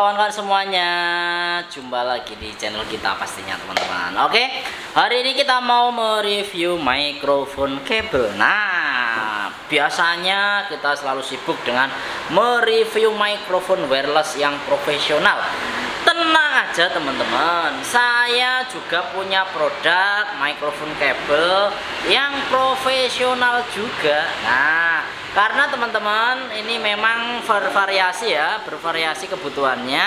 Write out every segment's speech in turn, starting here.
kawan-kawan semuanya, jumpa lagi di channel kita pastinya teman-teman. Oke, hari ini kita mau mereview mikrofon kabel. Nah, biasanya kita selalu sibuk dengan mereview mikrofon wireless yang profesional. Tenang aja teman-teman, saya juga punya produk mikrofon kabel yang profesional juga. Nah, karena teman-teman ini memang bervariasi kebutuhannya.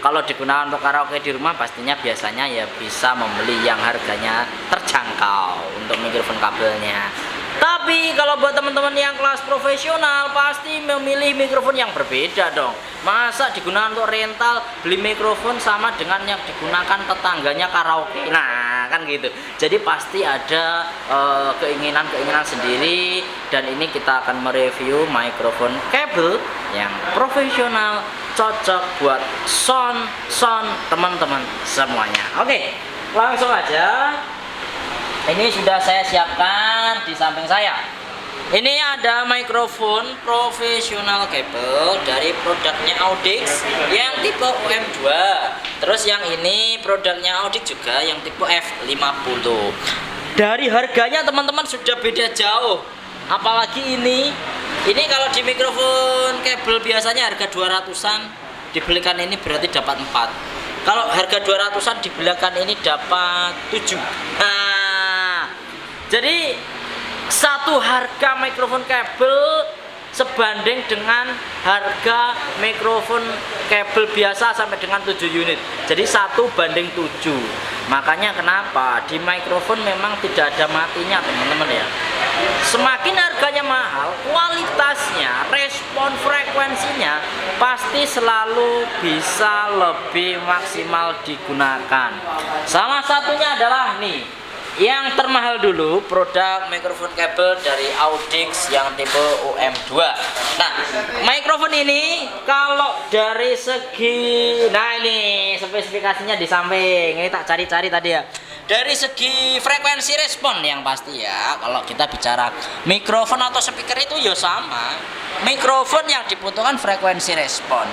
Kalau digunakan untuk karaoke di rumah pastinya biasanya ya bisa membeli yang harganya terjangkau untuk mikrofon kabelnya. Tapi kalau buat teman-teman yang kelas profesional pasti memilih mikrofon yang berbeda dong. Masa digunakan untuk rental beli mikrofon sama dengan yang digunakan tetangganya karaoke. Nah, kan gitu. Jadi pasti ada keinginan-keinginan sendiri, dan ini kita akan mereview mikrofon kabel yang profesional, cocok buat sound teman-teman semuanya. Oke, langsung aja. Ini sudah saya siapkan di samping saya. Ini ada mikrofon profesional kabel dari produknya Audix yang tipe UM2. Terus yang ini produknya Audix juga yang tipe F50. Dari harganya teman-teman sudah beda jauh. Apalagi ini kalau di mikrofon kabel biasanya harga 200-an, dibelikan ini berarti dapat 4. Kalau harga 200-an dibelikan ini dapat 7. Jadi satu harga mikrofon kabel sebanding dengan harga mikrofon kabel biasa sampai dengan 7 unit. Jadi 1:7. Makanya kenapa di mikrofon memang tidak ada matinya teman-teman ya. Semakin harganya mahal, kualitasnya, respon frekuensinya pasti selalu bisa lebih maksimal digunakan. Salah satunya adalah nih, yang termahal dulu, produk mikrofon kabel dari Audix yang tipe UM2. Nah, mikrofon ini kalau dari segi, nah ini spesifikasinya di samping, ini tak cari-cari tadi ya. Dari segi frekuensi respon yang pasti ya, kalau kita bicara mikrofon atau speaker itu ya sama. Mikrofon yang dibutuhkan frekuensi respon.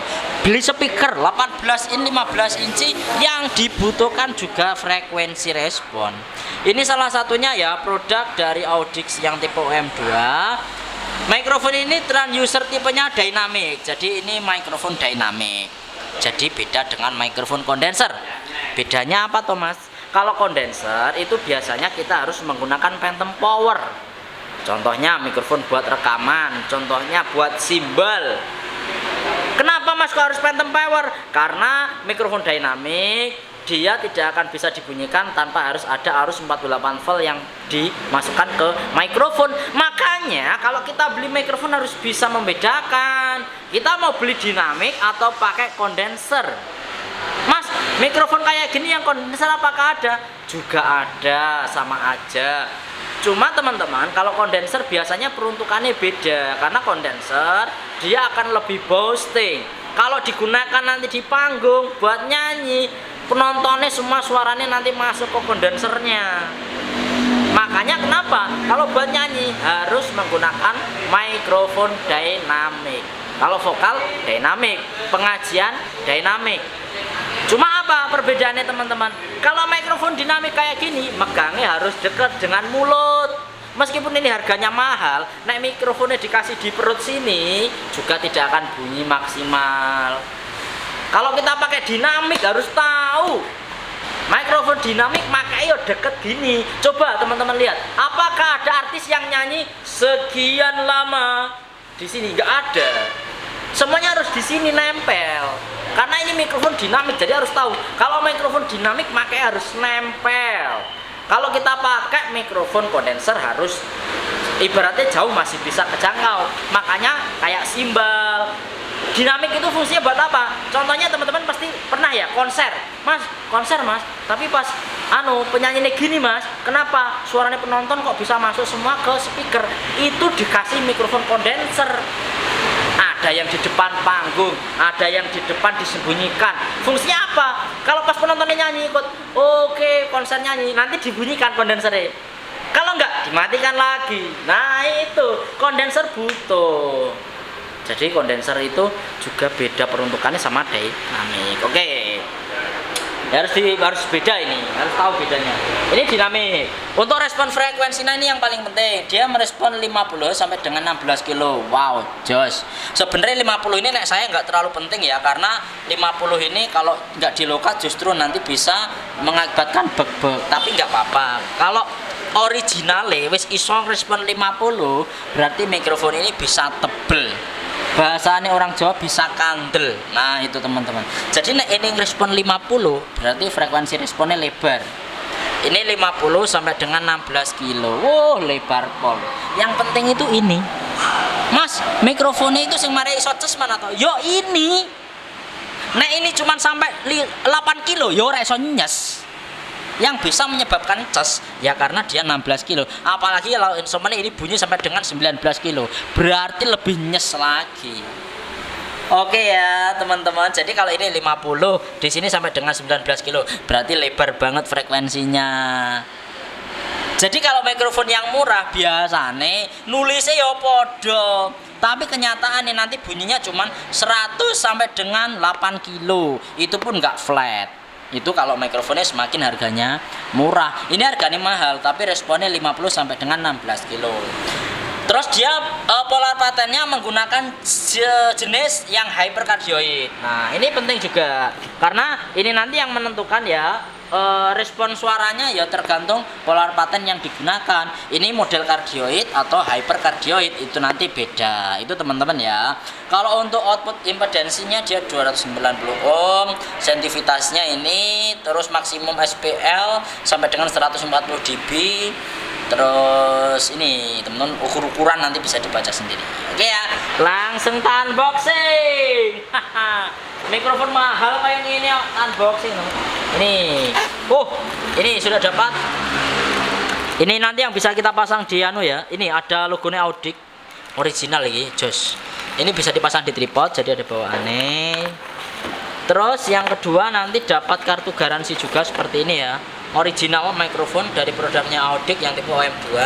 Beli speaker 18 in 15 inci yang dibutuhkan juga frekuensi respon. Ini salah satunya ya, produk dari Audix yang tipe UM2. Mikrofon ini transducer tipenya dynamic. Jadi ini mikrofon dynamic. Jadi beda dengan mikrofon kondenser. Bedanya apa Thomas? Kalau kondenser itu biasanya kita harus menggunakan phantom power. Contohnya mikrofon buat rekaman, contohnya buat simbal. Kenapa Mas kok harus phantom power? Karena mikrofon dynamic dia tidak akan bisa dibunyikan tanpa harus ada arus 48 volt yang dimasukkan ke mikrofon. Makanya kalau kita beli mikrofon harus bisa membedakan kita mau beli dinamik atau pakai kondenser. Mas, mikrofon kayak gini yang kondenser apakah ada? Juga ada, sama aja. Cuma teman-teman, kalau kondenser biasanya peruntukannya beda. Karena kondenser dia akan lebih boosting. Kalau digunakan nanti di panggung buat nyanyi, penontonnya semua suaranya nanti masuk ke kondensernya. Makanya kenapa kalau buat nyanyi harus menggunakan mikrofon dynamic. Kalau vokal dynamic, pengajian dynamic. Cuma apa perbedaannya teman-teman? Kalau mikrofon dinamik kayak gini, megangnya harus dekat dengan mulut. Meskipun ini harganya mahal, nek mikrofonnya dikasih di perut sini juga tidak akan bunyi maksimal. Kalau kita pakai dinamik harus tahu mikrofon dinamik makanya deket gini. Coba teman-teman lihat, apakah ada artis yang nyanyi sekian lama di sini? Nggak ada. Semuanya harus di sini nempel. Karena ini mikrofon dinamik, jadi harus tahu. Kalau mikrofon dinamik makanya harus nempel. Kalau kita pakai mikrofon kondenser harus ibaratnya jauh masih bisa kejangkau. Makanya kayak simbal. Dinamik itu fungsinya buat apa? Contohnya teman-teman pasti pernah ya konser. Mas, konser Mas, tapi pas penyanyinya gini Mas, kenapa suaranya penonton kok bisa masuk semua ke speaker? Itu dikasih mikrofon kondenser. Ada yang di depan panggung, ada yang di depan disembunyikan. Fungsinya apa? Kalau pas penontonnya nyanyi ikut, oke, konser nyanyi, nanti dibunyikan kondensernya. Kalau enggak, dimatikan lagi. Nah itu kondenser butuh. Jadi kondenser itu juga beda peruntukannya sama dinamik. Oke. Harus beda ini, harus tahu bedanya. Ini dinamik. Untuk respon frekuensinya ini yang paling penting. Dia merespon 50 sampai dengan 16 kilo. Wow, jos. Sebenarnya 50 ini saya nggak terlalu penting ya, karena 50 ini kalau nggak dilokat justru nanti bisa mengakibatkan bug-bug. Tapi nggak apa-apa. Kalau originale wis iso respon 50, berarti mikrofon ini bisa tebel. Bahasanya orang Jawa bisa kandel. Nah itu teman-teman. Jadi ini respon 50, berarti frekuensi responnya lebar. Ini 50 sampai dengan 16 kilo. Wow, lebar pol. Yang penting itu ini, Mas, mikrofonnya itu yang mari iso ces mana toh? Yo ini. Nah ini cuman sampai 8 kilo, yo ora iso nyes. Yang bisa menyebabkan ces ya karena dia 16 kilo. Apalagi kalau instrumennya ini bunyi sampai dengan 19 kilo, berarti lebih nyes lagi. Oke ya teman-teman, jadi kalau ini 50 di sini sampai dengan 19 kilo, berarti lebar banget frekuensinya. Jadi kalau mikrofon yang murah biasanya nulisnya ya podo, tapi kenyataannya nanti bunyinya cuman 100 sampai dengan 8 kilo, itu pun nggak flat. Itu kalau mikrofonnya semakin harganya murah. Ini harganya mahal tapi responnya 50 sampai dengan 16 kilo. Terus dia polar patternnya menggunakan jenis yang hypercardioid. Nah ini penting juga karena ini nanti yang menentukan ya respon suaranya ya tergantung polar pattern yang digunakan. Ini model cardioid atau hypercardioid itu nanti beda. Itu teman-teman ya. Kalau untuk output impedansinya dia 290 ohm, sensitivitasnya ini, terus maksimum SPL sampai dengan 140 dB. Terus ini teman-teman ukuran nanti bisa dibaca sendiri. Oke ya, langsung unboxing. Mikrofon mahal kayak gini unboxing. Ini, ini sudah dapat. Ini nanti yang bisa kita pasang di anu ya. Ini ada logonya Audic original lagi, jos. Ini bisa dipasang di tripod, jadi ada bawaannya. Terus yang kedua nanti dapat kartu garansi juga seperti ini ya. Original mikrofon dari produknya Audic yang tipe OM2.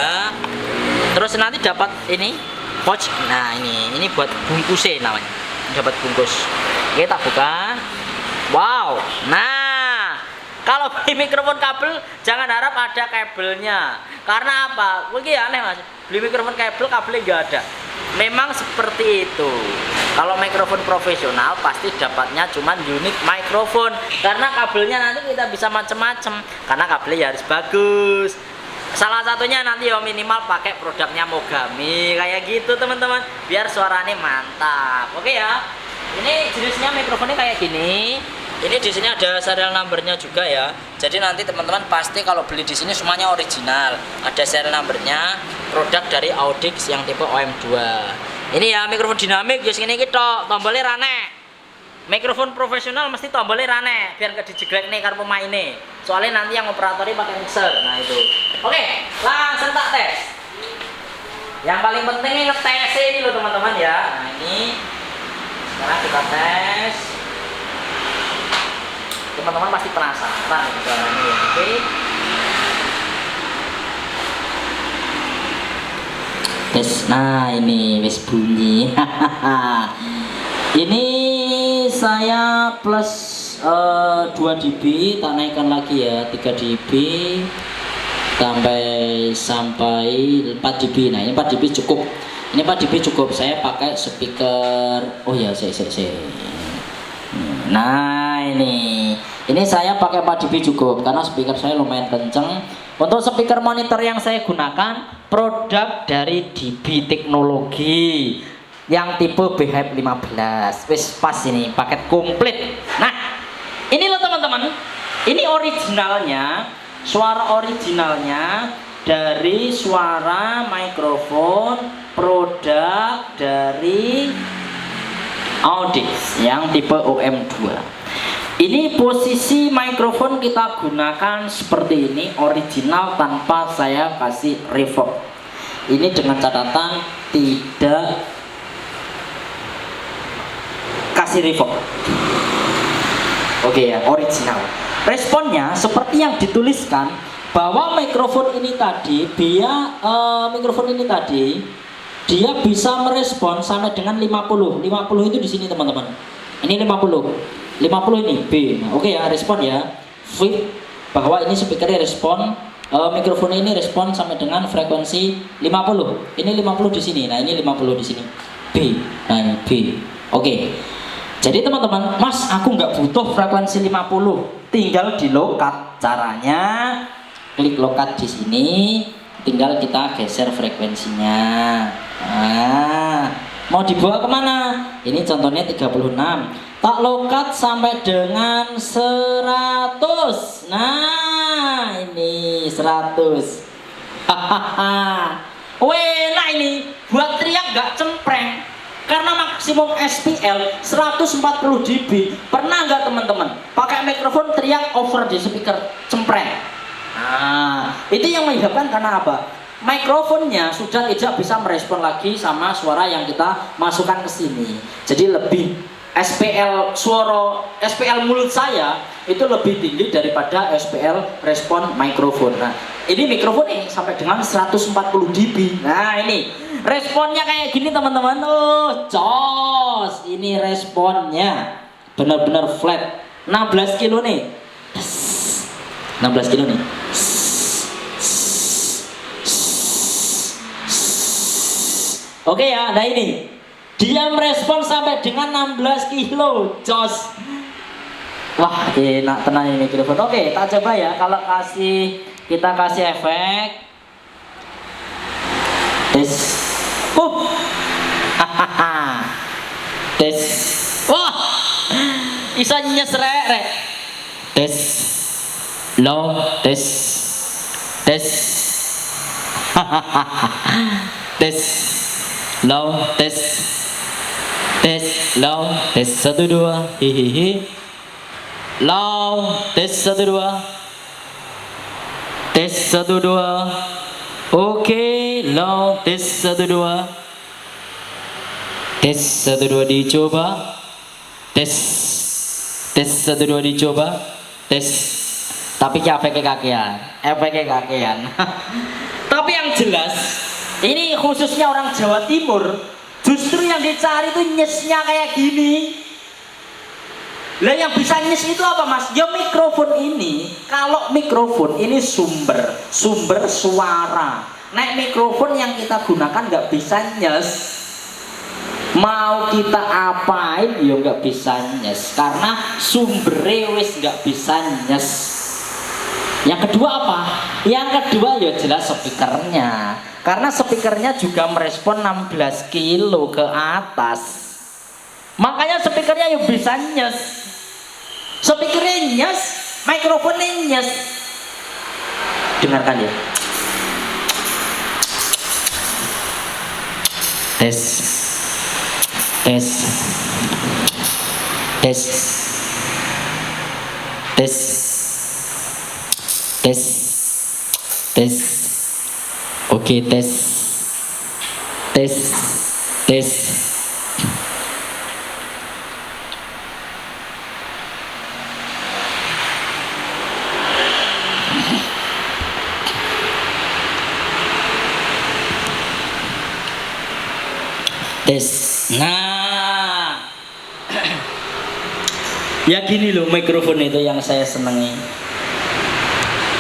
Terus nanti dapat ini pouch. Nah ini buat bungkusnya namanya. Dapat bungkus. Oke, tak buka. Wow. Nah, kalau beli mikrofon kabel jangan harap ada kabelnya. Karena apa? Mungkin aneh Mas. Beli mikrofon kabelnya nggak ada. Memang seperti itu. Kalau mikrofon profesional pasti dapatnya cuman unit mikrofon. Karena kabelnya nanti kita bisa macam-macam. Karena kabelnya harus bagus. Salah satunya nanti ya minimal pakai produknya Mogami kayak gitu teman-teman. Biar suaranya mantap. Oke ya. Ini jenisnya mikrofonnya kayak gini. Ini di sini ada serial numbernya juga ya. Jadi nanti teman-teman pasti kalau beli di sini semuanya original. Ada serial numbernya, produk dari Audic yang tipe OM2. Ini ya mikrofon dinamik, just ini kita tombolnya rane. Mikrofon profesional mesti tombolnya rane, biar gak dijeglek nih karo pemainnya. Soalnya nanti yang operatornya pakai mixer. Nah itu. Oke, langsung tak tes. Yang paling penting ini ngetes ini loh teman-teman ya. Nah ini sekarang kita tes. Teman-teman pasti penasaran ini. Oke. Tes. Nah ini wis bunyi. Ini saya plus 2 dB, tak naikkan lagi ya, 3 dB sampai 4 dB. Nah ini 4 dB cukup. Ini 4 dB cukup. Saya pakai speaker. Oh ya, saya. Nah ini saya pakai 4 dB cukup karena speaker saya lumayan kenceng. Untuk speaker monitor yang saya gunakan produk dari DB Teknologi yang tipe BH 15. Wis pas ini paket komplit. Nah ini loh teman-teman, ini originalnya, suara originalnya dari suara mikrofon produk dari Audic yang tipe OM2. Ini posisi mikrofon kita gunakan seperti ini, original tanpa saya kasih reverb. Ini dengan catatan tidak kasih reverb. Oke ya, original. Responnya seperti yang dituliskan bahwa mikrofon ini tadi, dia bisa merespon sampai dengan 50. 50 itu di sini teman-teman. Ini 50. 50 ini B. Nah, oke ya, respon ya. Fit bahwa ini speakernya respon, mikrofon ini respon sampai dengan frekuensi 50. Ini 50 di sini. Nah, ini 50 di sini. B. Nah, ini B. Oke. Jadi teman-teman, Mas, aku nggak butuh frekuensi 50. Tinggal di lokat. Caranya klik lokat di sini, tinggal kita geser frekuensinya. Nah, mau dibawa kemana? Ini contohnya 36. Tak lokat sampai dengan 100. Nah, ini 100. Hahaha. Enak ini. Buat teriak gak cempreng. Karena maksimum SPL 140 dB. Pernah nggak teman-teman pakai mikrofon teriak over di speaker cempreng? Nah, itu yang menyebabkan karena apa? Mikrofonnya sudah tidak bisa merespon lagi sama suara yang kita masukkan ke sini. Jadi lebih SPL mulut saya itu lebih tinggi daripada SPL respon mikrofon. Nah, ini mikrofon nih sampai dengan 140 dB. Nah, ini responnya kayak gini teman-teman. Oh, jos. Ini responnya benar-benar flat. 16 kilo nih. 16 kilo nih. Oke ya, nah ini dia merespon sampai dengan 16 kilo, jos. Wah, enak tenang ini mikrofon. Oke, kita coba ya. Kalau kita kasih efek tes. Hahaha. Tes. Wah, bisa nyesrek. Tes. Low, tes. Tes. Hahaha. Tes. Low, tes. Tes, low, tes 1 2. Hihihi. Low, tes 1 2. Tes 1 2. Oke, low, tes 1 2. Tes 1 2 dicoba. Tes 1 2 dicoba. Tes. Tapi efeknya kakean. Tapi yang jelas, ini khususnya orang Jawa Timur, justru yang dicari itu nyesnya kayak gini. Lah yang bisa nyes itu apa mas? Ya mikrofon ini. Kalau mikrofon ini sumber suara. Nah mikrofon yang kita gunakan nggak bisa nyes. Mau kita apain ya nggak bisa nyes. Karena sumber wis nggak bisa nyes. Yang kedua apa? Yang kedua ya jelas speakernya. Karena speakernya juga merespon 16 kilo ke atas. Makanya speakernya ya bisa nyes. Speakernya nyes, mikrofonnya nyes. Dengarkan ya. Tes. Tes. Tes. Tes. Tes. Tes. Oke, tes. Tes. Tes. Tes. Nah. Ya gini loh mikrofon itu yang saya senangi.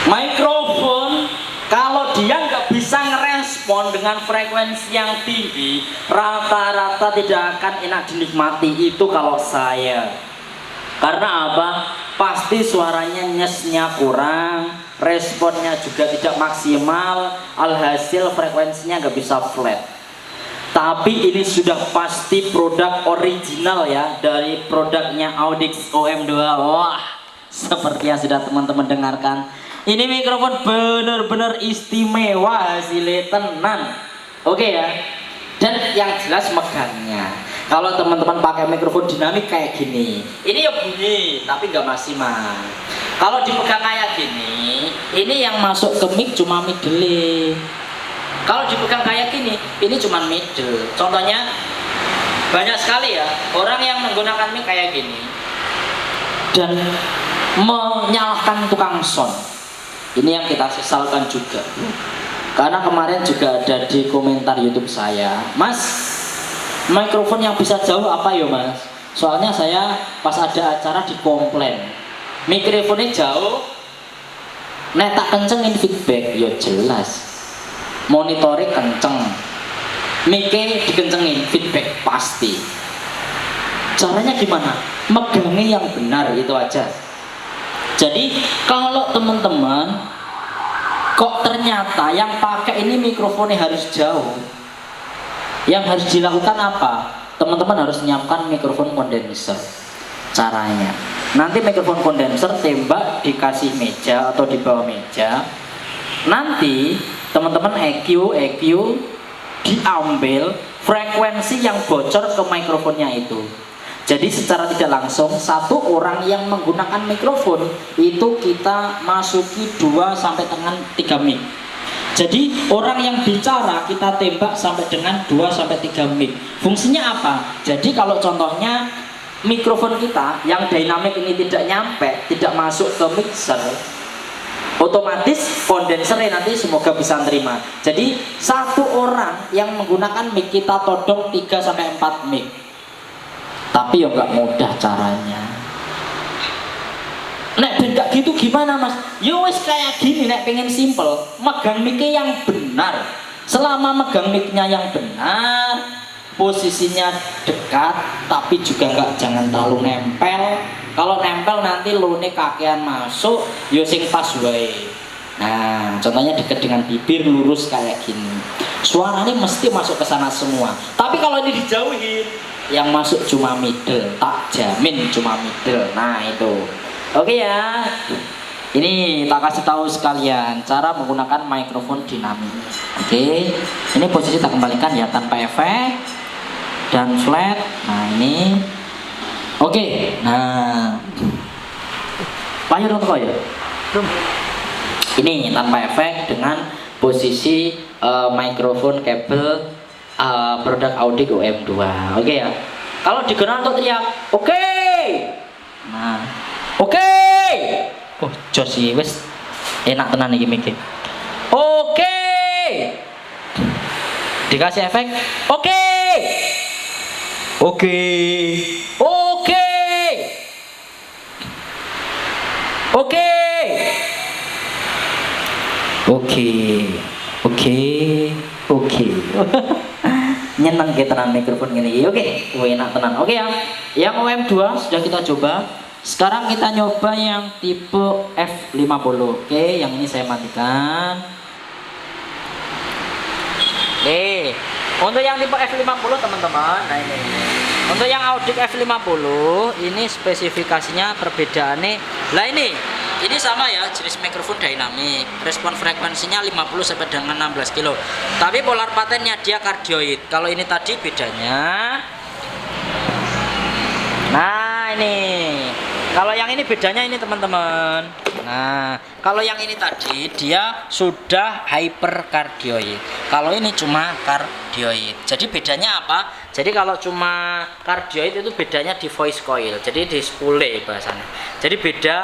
Mikrofon kalau dia nggak bisa ngerespon dengan frekuensi yang tinggi, rata-rata tidak akan enak dinikmati. Itu kalau saya. Karena apa? Pasti suaranya nyesnya kurang, responnya juga tidak maksimal, alhasil frekuensinya nggak bisa flat. Tapi ini sudah pasti produk original ya, dari produknya Audix OM2. Wah, seperti yang sudah teman-teman dengarkan. Ini mikrofon benar-benar istimewa, hasilnya tenan. Oke ya. Dan yang jelas megangnya. Kalau teman-teman pakai mikrofon dinamik kayak gini, ini ya bunyi, tapi nggak maksimal. Kalau dipegang kayak gini, ini yang masuk ke mic cuma middle. Kalau dipegang kayak gini, ini cuma middle. Contohnya banyak sekali ya orang yang menggunakan mic kayak gini dan menyalahkan tukang sound. Ini yang kita sesalkan juga. Karena kemarin juga ada di komentar YouTube saya, Mas, mikrofon yang bisa jauh apa ya Mas? Soalnya saya pas ada acara di komplain, mikrofonnya jauh, nek tak kencengin feedback, ya jelas. Monitornya kenceng, mic-nya dikencengin, feedback pasti. Caranya gimana? Megangnya yang benar, itu aja. Jadi kalau teman-teman kok ternyata yang pakai ini mikrofonnya harus jauh, yang harus dilakukan apa? Teman-teman harus menyiapkan mikrofon kondenser. Caranya nanti mikrofon kondenser tembak dikasih meja atau di bawah meja. Nanti teman-teman EQ diambil frekuensi yang bocor ke mikrofonnya itu. Jadi secara tidak langsung satu orang yang menggunakan mikrofon itu kita masuki 2 sampai dengan 3 mic. Jadi orang yang bicara kita tembak sampai dengan 2 sampai 3 mic. Fungsinya apa? Jadi kalau contohnya mikrofon kita yang dynamic ini tidak nyampe, tidak masuk ke mixer, otomatis kondensernya nanti semoga bisa terima. Jadi satu orang yang menggunakan mic kita todong 3 sampai 4 mic. Tapi ya nggak mudah caranya. Nek beda gitu gimana Mas? Ya wes kayak gini, nek pengen simple, megang mic-nya yang benar. Selama megang mic-nya yang benar, posisinya dekat, tapi juga jangan terlalu nempel. Kalau nempel nanti lune kakean masuk, yo sing pas wae. Nah, contohnya dekat dengan bibir, lurus kayak gini. Suaranya mesti masuk ke sana semua. Tapi kalau ini dijauhin, yang masuk cuma middle, tak jamin cuma middle. Nah itu oke ya, ini tak kasih tahu sekalian cara menggunakan mikrofon dinamik. Oke, ini posisi tak kembalikan ya, tanpa efek dan flat. Nah ini oke. Nah lanjut untuk ya, ini tanpa efek dengan posisi mikrofon kabel produk Audio OM2. Oke ya. Kalau digunakan untuk teriak, oke. Nah, oke. Oh, jos iki wis enak tenan iki mikir. Oke. Dikasih efek, oke. Oke. Oke. Oke. Oke. Oke. Oke. Nyeneng kita tenan mikrofon gini. Oke, enak tenan. Oke ya. Yang OM2 sudah kita coba. Sekarang kita nyoba yang tipe F50. Oke, yang ini saya matikan. Oke. Untuk yang tipe F50 teman-teman, nah ini. Untuk yang Audio F50 ini spesifikasinya perbedaannya. Lah ini sama ya, jenis mikrofon dynamic, respon frekuensinya 50 sampai dengan 16 kilo. Tapi polar patternnya dia cardioid. Kalau ini tadi bedanya. Nah ini, kalau yang ini bedanya ini teman-teman. Nah kalau yang ini tadi dia sudah hypercardioid. Kalau ini cuma cardioid. Jadi bedanya apa? Jadi kalau cuma cardioid itu bedanya di voice coil. Jadi di spule bahasanya. Jadi beda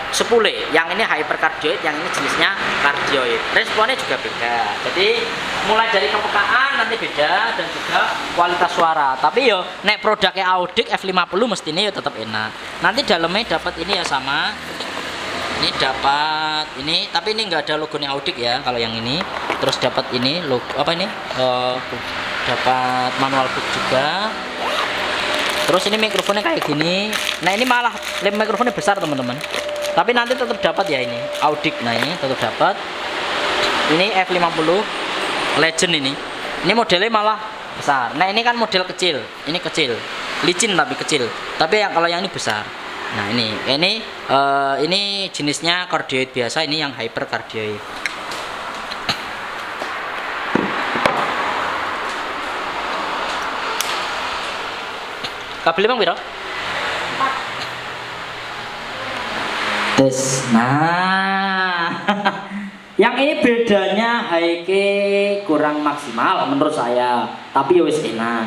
sepule, yang ini hypercardioid, yang ini jenisnya cardioid. Responnya juga beda. Jadi mulai dari kepekaan nanti beda dan juga kualitas suara. Tapi yo nek produknya Audio F50 mestinya yo tetap enak. Nanti dalamnya dapat ini ya sama. Ini dapat ini, tapi ini enggak ada logonya Audio ya kalau yang ini. Terus dapat ini logo apa ini? Dapat manual book juga. Terus ini mikrofonnya kayak gini. Nah, ini malah mikrofonnya besar, teman-teman. Tapi nanti tetap dapat ya ini Audio. Nah ini tetap dapat. Ini F50 Legend ini. Ini modelnya malah besar. Nah ini kan model kecil. Ini kecil, licin tapi kecil. Tapi yang kalau yang ini besar. Nah ini jenisnya cardioid biasa. Ini yang hypercardioid. Kabel bang biro? Tes. Nah, yang ini bedanya high kurang maksimal menurut saya, tapi ya wis enak.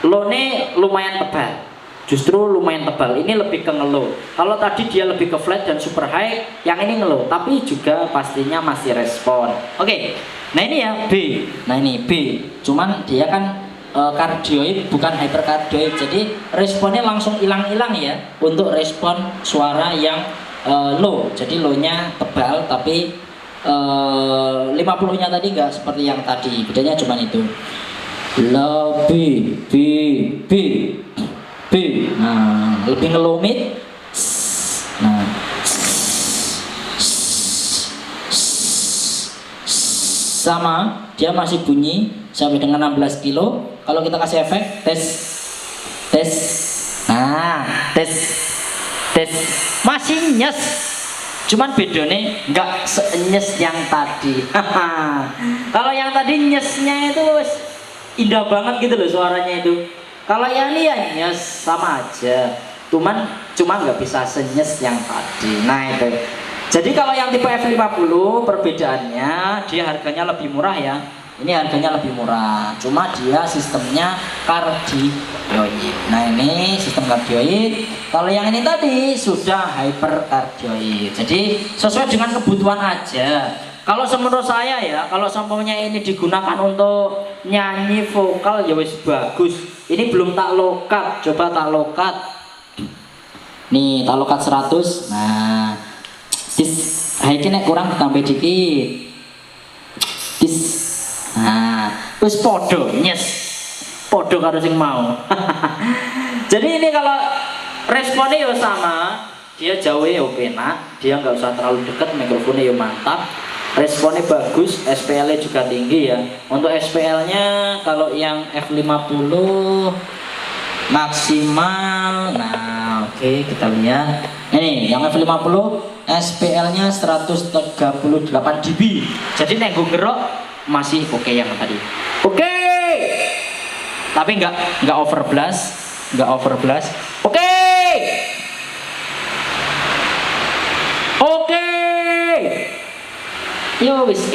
Lone lumayan tebal, justru lumayan tebal. Ini lebih ke ngelow. Kalau tadi dia lebih ke flat dan super high, yang ini ngelow, tapi juga pastinya masih respon. Oke, Nah ini ya B. Nah ini B. Cuman dia kan kardioid bukan hyperkardioid. Jadi responnya langsung hilang-hilang ya untuk respon suara yang low. Jadi low-nya tebal tapi 50-nya tadi enggak seperti yang tadi. Bedanya cuma itu. Low B B B B. Nah, lebih ngelumit. Nah, sama dia masih bunyi sampai dengan 16 kilo. Kalau kita kasih efek tes tes, nah tes tes masih nyes, cuman bedanya nggak senyes yang tadi. Kalau yang tadi nyesnya itu indah banget gitu loh suaranya itu. Kalau yang ini ya nyes sama aja, cuman nggak bisa senyes yang tadi. Nah itu. Jadi kalau yang tipe F50 perbedaannya dia harganya lebih murah ya. Ini harganya lebih murah. Cuma dia sistemnya kardioid. Nah ini sistem kardioid. Kalau yang ini tadi sudah hyperkardioid. Jadi sesuai dengan kebutuhan aja. Kalau menurut saya ya, kalau sampelnya ini digunakan untuk nyanyi vokal ya wis bagus. Ini belum tak lokat. Coba tak lokat. Nih tak lokat 100. Nah ini kurang tambah dikit. Nah, terus podo nyes. Podo karo sing mau. Jadi ini kalau responnya ya sama, dia jauh ya penak, dia nggak usah terlalu dekat, mikrofonnya ya mantap. Responnya bagus, SPL-nya juga tinggi ya. Untuk SPL-nya kalau yang F50 maksimal. Nah, oke, kita lihat. Ini yang F50 SPL-nya 138 dB. Jadi nenggo gerok masih oke yang tadi. Oke. Tapi enggak overblast, enggak overblast. Oke. Oke. Yo wis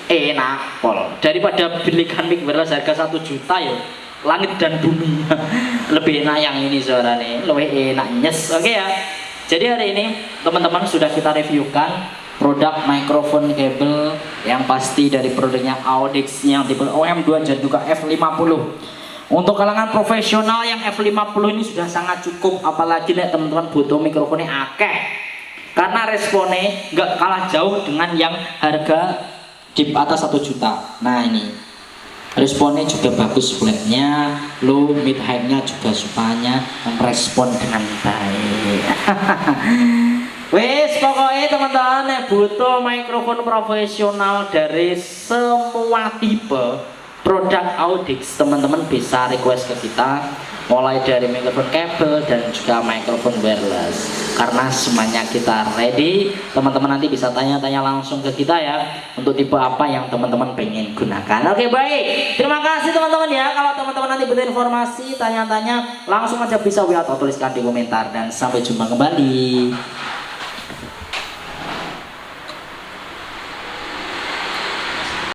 enak pol. Daripada belikan mic wireless harga 1 juta ya. Langit dan bumi. Lebih enak yang ini suaranya, lebih enak nyes. Oke ya. Jadi hari ini teman-teman sudah kita reviewkan produk mikrofon kabel yang pasti dari produknya Audix yang tipe OM2 dan juga F50. Untuk kalangan profesional yang F50 ini sudah sangat cukup, apalagi nih teman-teman butuh mikrofonnya akeh. Karena responnya nggak kalah jauh dengan yang harga di atas 1 juta. Nah ini responnya juga bagus, flatnya, low, mid, high-nya juga supaya merespon dengan baik. Wes pokoknya teman-teman butuh mikrofon profesional dari semua tipe produk Audix, teman-teman bisa request ke kita mulai dari mikrofon kabel dan juga mikrofon wireless. Karena semuanya kita ready, teman-teman nanti bisa tanya-tanya langsung ke kita ya untuk tipe apa yang teman-teman pengen gunakan. Oke baik, terima kasih teman-teman ya. Kalau teman-teman nanti butuh informasi, tanya-tanya langsung aja bisa WA atau tuliskan di komentar, dan sampai jumpa kembali.